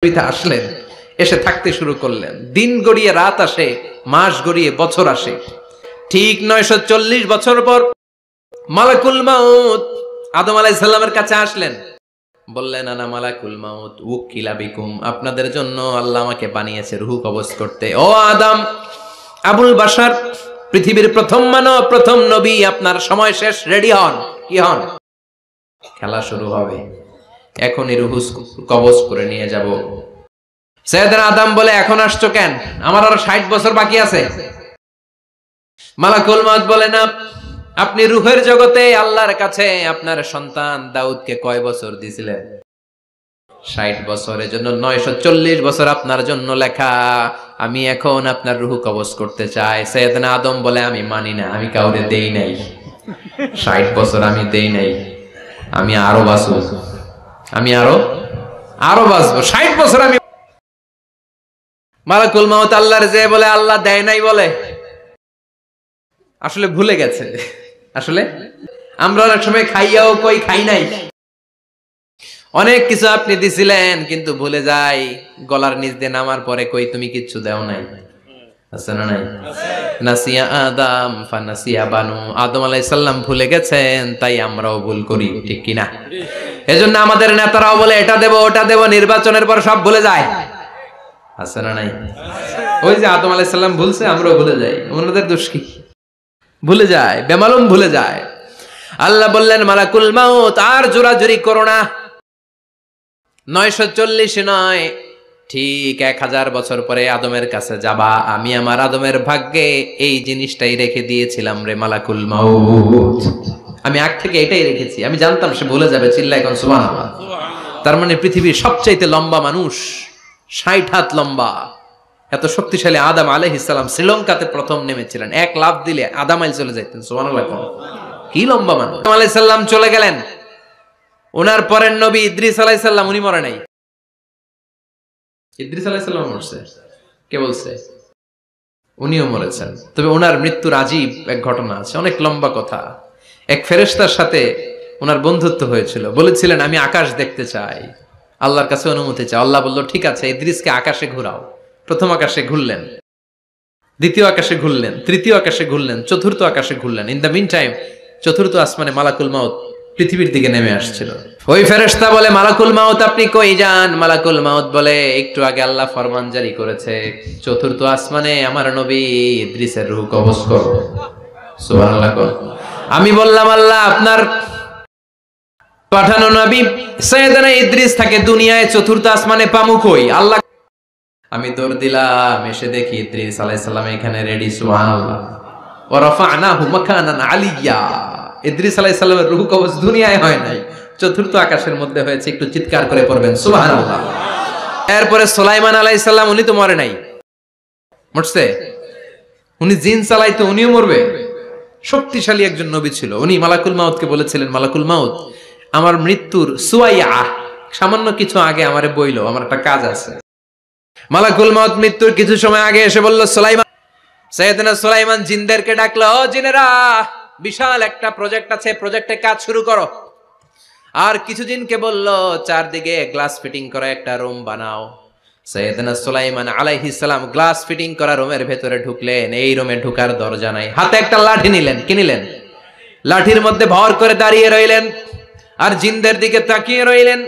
আসলেন, এসে থাকতে শুরু করলেন। দিন গড়িয়ে রাত আসে, মাস গড়িয়ে বছর আসে। ঠিক 940 বছর পর মালাকুল মাউত আদম আলাইহিস সালামের কাছে আসলেন। বললেন, আনা মালাকুল মাউত উকিলা বিকুম, আপনাদের জন্য আল্লাহ আমাকে বানিয়েছে রূহ কবজ করতে। ও আদম, আবুল বাশার, পৃথিবীর প্রথম মানব, প্রথম নবী, আপনার সময় শেষ, রেডি হন। কি হন? খেলা শুরু হবে, এখনই রূহ কবজ করে নিয়ে যাব। সাইয়েদনা আদম বলে, এখন আসছো কেন? আমার আরো 60 বছর বাকি আছে। মালাকুল মাউত বলে, না, আপনি রূহের জগতে আল্লাহর কাছে আপনার সন্তান দাউদকে কয় বছর দিয়েছিলেন? 60 বছর। এজন্য 940 বছর আপনার জন্য লেখা। আমি এখন আপনার রূহ কবজ করতে চাই। সাইয়েদনা আদম বলে, আমি মানি না, আমি কাউরে দেই নাই। 60 বছর আমি দেই নাই, আমি আরো বাঁচব, আমি আরো বাঁচবো, 60 বছর আমি। মালাকুল মাউত আল্লাহর যে বলে আল্লাহ দেয় নাই বলে, আসলে ভুলে গেছে। আসলে আমরা অনেক সময় খাইয়াও কই খাই নাই। অনেক কিছু আপনি দিছিলেন কিন্তু ভুলে যাই, গলার নিচ দিয়ে নামার পরে কই তুমি কিচ্ছু দেও নাই। আছে না নাই? নাসিয়া আদম ফানাসিয়া বানু, আদম আলাইহিস সালাম ভুলে গেছেন, তাই আমরাও ভুল করি, ঠিক কি না? এজন্য আমাদের নেতারাও বলে এটা দেব ওটা দেব, নির্বাচনের পর সব ভুলে যায়। আছে না নাই? ওই যে আদম আলাইহিস সালাম ভুলছে, আমরাও ভুলে যাই। ওনাদের দোষ কি? ভুলে যায়, বেমালুম ভুলে যায়। আল্লাহ বললেন, মালাকুল মাউত আর জোরাজুরি করো না। 940 নয়, ঠিক 1000 বছর পরে আদমের কাছে যাবা। আমি আমার আদমের ভাগ্যে এই জিনিসটাই রেখে দিয়েছিলাম রে মালাকুল মাউত। আমি আগ থেকে এটাই রেখেছি, আমি জানতাম সে ভুলে যাবে। চিল্লা এখন সুবহানাল্লাহ। তার মানে পৃথিবীর সবচাইতে লম্বা মানুষ, 60 হাত লম্বা, এত শক্তিশালী আদম আলাইহিস সালাম শ্রীলঙ্কাতে প্রথম নেমেছিলেন। এক লাফ দিলে আধা মাইল চলে যাইতেন। সুবহানাল্লাহ। কি লম্বা মানুষ। আদম আলাইহিস সালাম চলে গেলেন, ওনার পরের নবী ইদ্রিস আলাইহিস সালাম, উনি মরে নাই। ইদ্রিস আলাইহিস সালাম মরছে, কে বলছে? উনিও মরেছেন। তবে ওনার মৃত্যুর আজীব এক ঘটনা আছে, অনেক লম্বা কথা। এক ফেরেশতার সাথে ওনার বন্ধুত্ব হয়েছিল, বলেছিলেন আমি আকাশ দেখতে চাই, আল্লাহর কাছে অনুমতি চাই। আল্লাহ বলল, ঠিক আছে, ইদ্রিসকে আকাশে ঘুরাও। প্রথম আকাশে ঘুরলেন, দ্বিতীয় আকাশে ঘুরলেন, তৃতীয় আকাশে ঘুরলেন, চতুর্থ আকাশে ঘুরলেন। ইন দ্য মিন টাইম চতুর্থ আসমানে মালাকুল মাউত পৃথিবীর দিকে নেমে আসছিল। ওই ফেরেশতা বলে, মালাকুল মাউত আপনি কই যান? মালাকুল মাউত বলে, একটু আগে আল্লাহ ফরমান জারি করেছে, চতুর্থ আসমানে আমার নবী ইদ্রিসের রূহ কবজ করো। সুবহানাল্লাহ। আমি বললাম, আল্লাহ আপনার পাঠানো নবী সাইয়েদনা ইদ্রিস থাকে দুনিয়ায়, চতুর্থ আসমানে পামু কই? আল্লাহ। আমি দৌড় দিলাম, এসে দেখি ইদ্রিস আলাইহিস সালাম এখানে রেডি। সুবহানাল্লাহ। ওয়া রাফা'নাহু মাকানান আলিয়্যা। ইদ্রিস আলাইহিস সালামের রূহ কবজ দুনিয়ায় হয় নাই, চতুর্থ আকাশের মধ্যে হয়েছে। একটু চিৎকার করে পড়বেন সুবহানাল্লাহ। এরপরে সুলাইমান আলাইহিস সালাম, উনি তো মরে নাই, মরছে। উনি জিন চালাইতো, উনিও মরবে। শক্তিশালী একজন নবী ছিল। উনি মালাকুল মাউতকে বলেছিলেন, মালাকুল মাউত আমার মৃত্যুর সুয়াইয়া, সামান্য কিছু আগে আমারে বইলো, আমার একটা কাজ আছে। মালাকুল মাউত মৃত্যুর কিছু সময় আগে এসে বলল, সুলাইমান, সাইয়েদনা সুলাইমান জিনদেরকে ডাকলো, ও জিনেরা, বিশাল একটা প্রজেক্ট আছে, প্রজেক্টে কাজ শুরু করো। আর কিছু জিনকে বলল, চারদিকে গ্লাস ফিটিং করা একটা রুম বানাও। সাইয়েদনা সুলাইমান আলাইহিস সালাম গ্লাস ফিটিং করা রুমের ভেতরে ঢুকলেন। এই রুমে ঢুকার দরজা নাই, হাতে একটা লাঠি নিলেন। কি নিলেন? লাঠির মধ্যে ভর করে দাঁড়িয়ে রইলেন আর জিনদের দিকে তাকিয়ে রইলেন।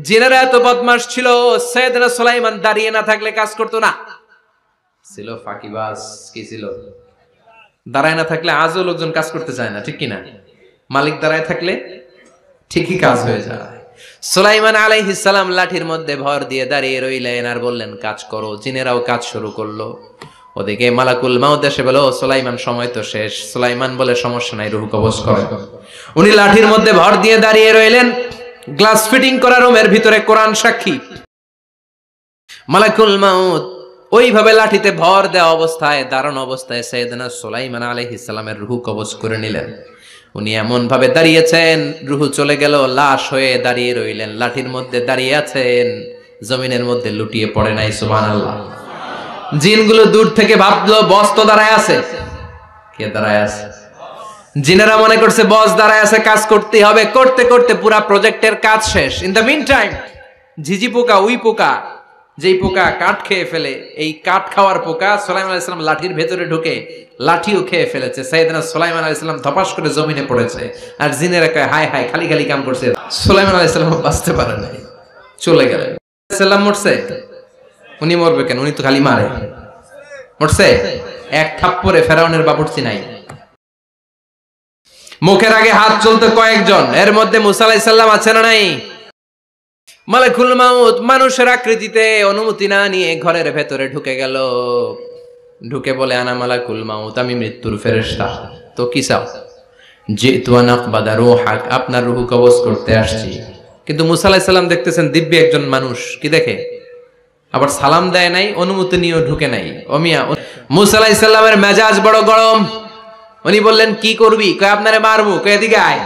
জিনেরা এত বদমাশ ছিল, সাইয়েদনা সুলাইমান দাঁড়িয়ে না থাকলে কাজ করতো না। ছিল ফাঁকিবাজ। কি ছিল? দাঁড়ায় না থাকলে আজও লোকজন কাজ করতে চায় না, ঠিক কিনা? মালিক দাঁড়ায় থাকলে ঠিকই কাজ হয়ে যায়। সুলাইমান আলাইহিস সালাম লাঠির মধ্যে ভর দিয়ে দাঁড়িয়ে রইলেন আর বললেন, কাজ করো। জিনেরাও কাজ শুরু করলো। ওদিকে মালাকুল মাউত এসে বলে, ও সুলাইমান, সময় তো শেষ। সুলাইমান বলে, সমস্যা নাই, রূহ কবজ করো। উনি লাঠির মধ্যে ভর দিয়ে দাঁড়িয়ে রইলেন। গ্লাস ফিটিং করা রুমের ভিতরে কোরআন সাক্ষী। মালাকুল মাউত ওইভাবে লাঠিতে ভর দেওয়া অবস্থায়, দাঁড়ানো অবস্থায় সাইয়েদনা সুলাইমান আলাইহিস সালামের রূহ কবজ করে নিলেন। উনি এমন ভাবে দাঁড়িয়েছেন, রূহ চলে গেল, লাশ হয়ে দাঁড়িয়ে রইলেন। লাঠির মধ্যে দাঁড়িয়ে আছেন, জমিনের মধ্যে লুটিয়ে পড়ে নাই। সুবহানাল্লাহ। জিনগুলো দূর থেকে ভাবলো, বস তো দাঁড়ায় আছে। কে দাঁড়ায় আছে? জিনেরা মনে করছে বস দাঁড়ায় আছে, কাজ করতে হবে। করতে করতে পুরা প্রজেক্টের কাজ শেষ। ইন দ্য মিন টাইম ঝিঝি পোকা, উই পোকা যেই পোকা কাঠ খেয়ে ফেলে, এই কাঠ খাওয়ার পোকা সুলাইমান আলাইহিস সালাম লাঠির ভেতরে ঢুকে লাঠিও খেয়ে ফেলেছে। সাইয়েদনা সুলাইমান আলাইহিস সালাম ধপাস করে জমিনে পড়েছে, আর জিনেরা কয় হায় হায়, খালি খালি কাম করছে। সুলাইমান আলাইহিস সালাম বাঁচতে পারে নাই, চলে গেলেন। সালাম মরছে, উনি মরবে কেন? উনি তো খালি মারে। মরছে এক থাপ্পড়ে ফেরাউনের বাবুর্চি নাই। মুখের আগে হাত চলতে কয়েকজন, এর মধ্যে মুসা আলাইহিস সালাম আছে না নাই? মালাকুল মাউত মানুষের আকৃতিতে অনুমতি না নিয়ে ঘরের ভেতরে ঢুকে গেল। ঢুকে বলে আনা মালাকুল মাউত, আমি মৃত্যুর ফেরেশতা। তো কি চাও? জিতু আন আকবাদা রূহাক, আপনার রূহ কবজ করতে আসছি। কিন্তু মুসা আলাইহিস সালাম দেখতেছেন দিব্যি একজন মানুষ, কি দেখে? আবার সালাম দেয় নাই, অনুমতি নিয়েও ঢুকে নাই। অমিয়া মুসা আলাইহিস সালামের মেজাজ বড় গরম। উনি বললেন কি করবি? কয় আপনারে মারবো। কয় এদিকে আয়।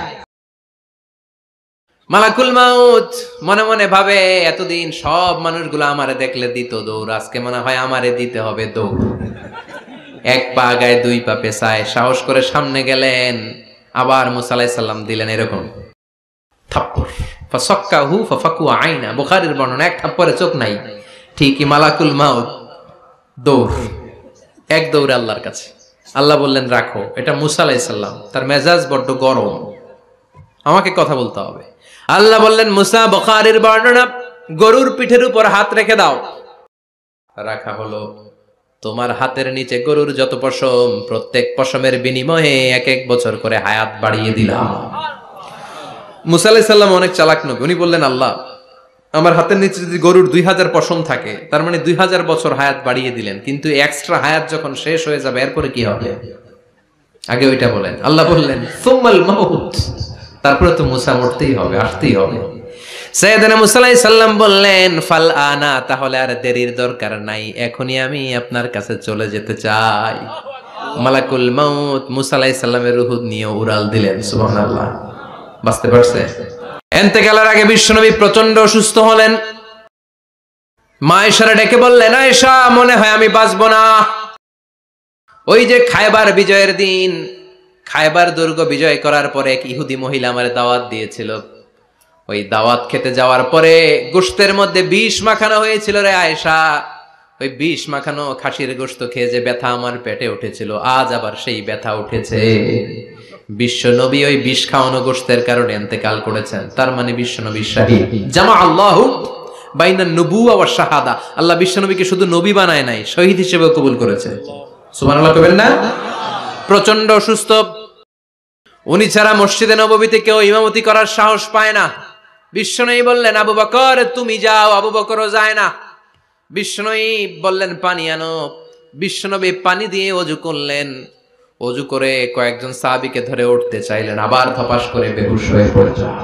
মালাকুল মাউত মনে মনে ভাবে এতদিন সব মানুষগুলো আমারে দেখলে দিত দৌড়, আজকে মনে হয় আমারে দিতে হবে দৌড়। এক পা গায়ে দুই পা পেছায় সাহস করে সামনে গেলেন। আবার মুসা আলাইহিস সালাম দিলেন এরকম থাপ্পড়। ফাসাক্কাহু ফাফাকু আইনা, বুখারীর বর্ণনা, এক থাপ্পড়ে চোখ নাই। ঠিকই মালাকুল মাউত দৌড়, এক দৌড়ে আল্লাহর কাছে। আল্লাহ বললেন রাখো, এটা মুসা আলাইহিস সালাম, তার মেজাজ বড্ড গরম, আমাকে কথা বলতে হবে। আল্লাহ বললেন মুসা, বুখারীর বর্ণনা, গরুর পিঠের উপর হাত রেখে দাও। রাখা হলো। তোমার হাতের নিচে গরুর যত পশম, প্রত্যেক পশমের বিনিময়ে এক এক বছর করে হায়াত বাড়িয়ে দিলাম। মুসা আলাইহিস সালাম অনেক চালাক নবী, উনি বললেন আল্লাহ আমার হাতের নিচে যদি গরুর 2000 পশম থাকে, তার মানে 2000 বছর হায়াত বাড়িয়ে দিলেন, কিন্তু এক্সট্রা হায়াত যখন শেষ হয়ে যাবে এরপরে কি হবে? আগে ওইটা বলেন। আল্লাহ বললেন সুম্মাল মাউত, তারপরে তো মুসা মরতেই হবে, আসতেই হবে। সাইয়েদনা মুসা আলাইহিস সালাম বললেন ফাল আনা, তাহলে আর দেরির দরকার নাই, এখনই আমি আপনার কাছে চলে যেতে চাই। মালাকুল মাউত মুসা আলাইহিস সালামের রূহ নিয়ে উড়াল দিলেন। সুবহানাল্লাহ। বাঁচতে পারছে? ইন্তেকালের আগে বিশ্বনবী প্রচন্ড অসুস্থ হলেন। মা আয়েশারে ডেকে বললেন আয়েশা, মনে হয় আমি বাঁচব না। ওই যে খায়বার বিজয়ের দিন, খায়বার দুর্গ বিজয় করার পরে এক ইহুদি মহিলা আমার দাওয়াত দিয়েছিল। ওই দাওয়াত খেতে যাওয়ার পরে গোশতের মধ্যে বিষ মাখানো হয়েছিল রে আয়েশা। ওই বিষ মাখানো খাসির গোশত খেয়ে যে ব্যথা আমার পেটে উঠেছিল, আজ আবার সেই ব্যথা উঠেছে। বিশ্ব নবী ওই বিষ খাওয়ানো গোশতের কারণে ইন্তেকাল করেছেন, তার মানে বিশ্ব নবী শাহীদ। জামা আল্লাহু বাইনান নবুওয়া ওয়াশ শাহাদা, আল্লাহ বিশ্ব নবীকে শুধু নবী বানায় নাই, শহীদ হিসেবে কবুল করেছে। সুবহানাল্লাহ কইবেন না? প্রচন্ড অসুস্থ, উনি ছাড়া মসজিদে নববীতে কেউ ইমামতি করার সাহস পায় না। বিশ্বনবী বললেন আবু বকর তুমি যাও, আবু বকরও যায় না। বিশ্বনবী বললেন পানি আনো। বিশ্বনবী পানি দিয়ে ওযু করলেন। ওযু করে কয়েকজন সাহাবীকে ধরে উঠতে চাইলেন, আবার ধপাস করে বেহুশ হয়ে পড়ে যায়।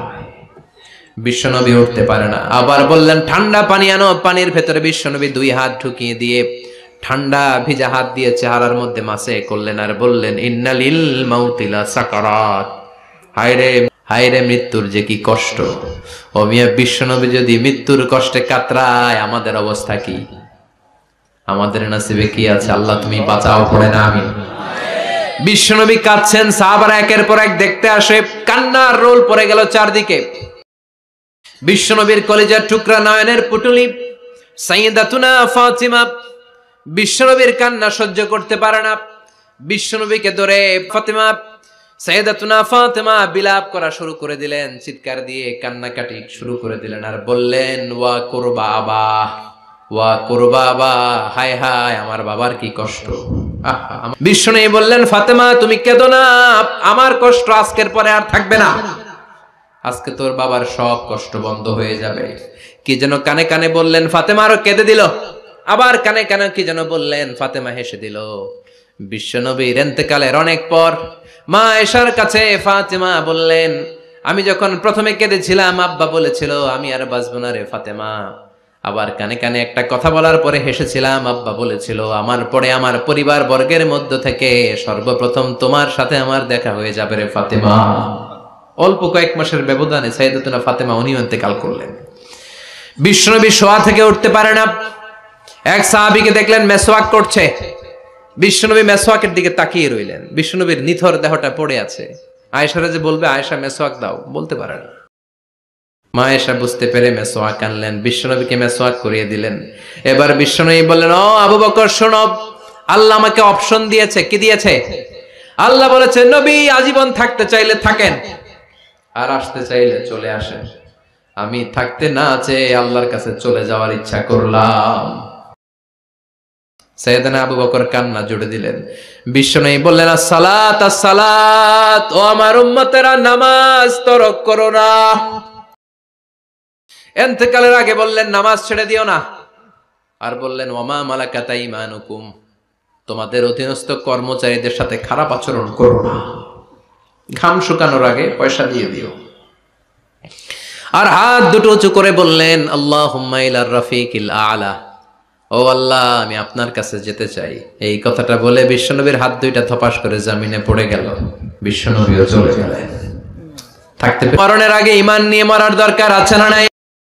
বিশ্বনবী উঠতে পারে না। আবার বললেন ঠান্ডা পানি আনো। পানির ভেতরে বিশ্বনবী দুই হাত ঢুকিয়ে দিয়ে ঠান্ডা ভিজা হাত দিয়ে চেহারার মধ্যে মাসে করলেন, আর বললেন ইন্নালিল মাউতিলা সাকারাত, হায়রে হায়রে মৃত্যুর যে কি কষ্ট। ও মিয়া, বিশ্বনবী যদি মৃত্যুর কষ্টে কাতরায়, আমাদের অবস্থা কি? আমাদের নসিবে কি আছে? আল্লাহ তুমি বাঁচাও, পড়ে না আমি। বিশ্বনবী কাঁদছেন, সাহাবারা একের পর এক দেখতে আসে, কান্নার রোল পড়ে গেল চারদিকে। বিশ্বনবীর কলিজার টুকরা নয়নের পুটুলি সাইয়্যিদাতুনা ফাতিমা বিশ্বনবীর কান্না সহ্য করতে পারে না। বিশ্বনবীকে ধরে ফাতিমা, সাইয়্যিদাতুনা ফাতিমা বিলাপ করা শুরু করে দিলেন, চিৎকার দিয়ে কান্নাকাটি শুরু করে দিলেন, আর বললেন ওয়া কুরবাবা, ওয়া কুরবাবা, হায় হায় আমার বাবার কি কষ্ট। বিশ্বনবী বললেন ফাতেমা তুমি কেঁদো না, আমার কষ্ট আজকের পরে আর থাকবে না, আজকে তোর বাবার সব কষ্ট বন্ধ হয়ে যাবে। কি যেন কানে কানে বললেন, ফাতেমা আরো কেঁদে দিল। আবার কানে কানে কি যেন বললেন, ফাতেমা হেসে দিল। বিশ্বনবীর ইন্তেকালের অনেক পর মা আয়েশার কাছে ফাতেমা বললেন, আমি যখন প্রথমে কেঁদেছিলাম আব্বা বলেছিল আমি আর বাঁচব না রে ফাতেমা। আবার কানে কানে একটা কথা বলার পরে হেসেছিলাম, আব্বা বলেছিল আমার পরে আমার পরিবার বর্গের মধ্য থেকে সর্বপ্রথম তোমার সাথে আমার দেখা হয়ে যাবে রে ফাতেমা। অল্প কয়েক মাসের ব্যবধানে সাইয়্যিদাতুনা ফাতেমা উনিও ইন্তেকাল করলেন। বিশ্বনবী শোয়া থেকে উঠতে পারে না। এক সাহাবীকে দেখলেন মেসওয়াক করছে। বিশ্বনবী মেসওয়াকের দিকে তাকিয়ে রইলেন। বিশ্বনবীর নিথর দেহটা পড়ে আছে। আয়েশারা যে বলবে আয়েশা মেসওয়াক দাও, বলতে পারে না। মা এসা বুঝতে পেরে মেসওয়াক আনলেন, বিশ্বনবীকে মেসওয়াক করিয়ে দিলেন। এবার বিশ্বনবী বললেন, ও আবু বকর শোনো, আল্লাহ আমাকে অপশন দিয়েছে। কি দিয়েছে? আল্লাহ বলেছে নবী আজীবন থাকতে চাইলে থাকেন, আর আসতে চাইলে চলে আসেন। আমি থাকতে না চেয়ে আল্লাহর কাছে চলে যাওয়ার ইচ্ছা করলাম। সাইয়েদনা আবু বকর কান্না জুড়ে দিলেন। বিশ্বনবী বললেন, আসসালাত আসসালাত, ও আমার উম্মতেরা নামাজ তরক করো না। ইন্তেকালের আগে বললেন নামাজ ছেড়ে দিও না, আর বললেন ওয়ামা মালাকাত আইমানুকুম, তোমাদের অধীনস্থ কর্মচারীদের সাথে খারাপ আচরণ করো না। ঘাম শুকানোর আগে পয়সা দিয়ে দিও। আর হাত দুটো উঁচু করে বললেন, আল্লাহুম্মা ইলার রাফিকিল আলা, ও আল্লাহ আমি আপনার কাছে যেতে চাই। এই কথাটা বলে বিশ্বনবীর হাত দুইটা ধপাস করে জমিনে পড়ে গেল। বিশ্বনবীও চলে গেলেন। থাকতে মরণের আগে ঈমান নিয়ে মরার দরকার আছে না নাই?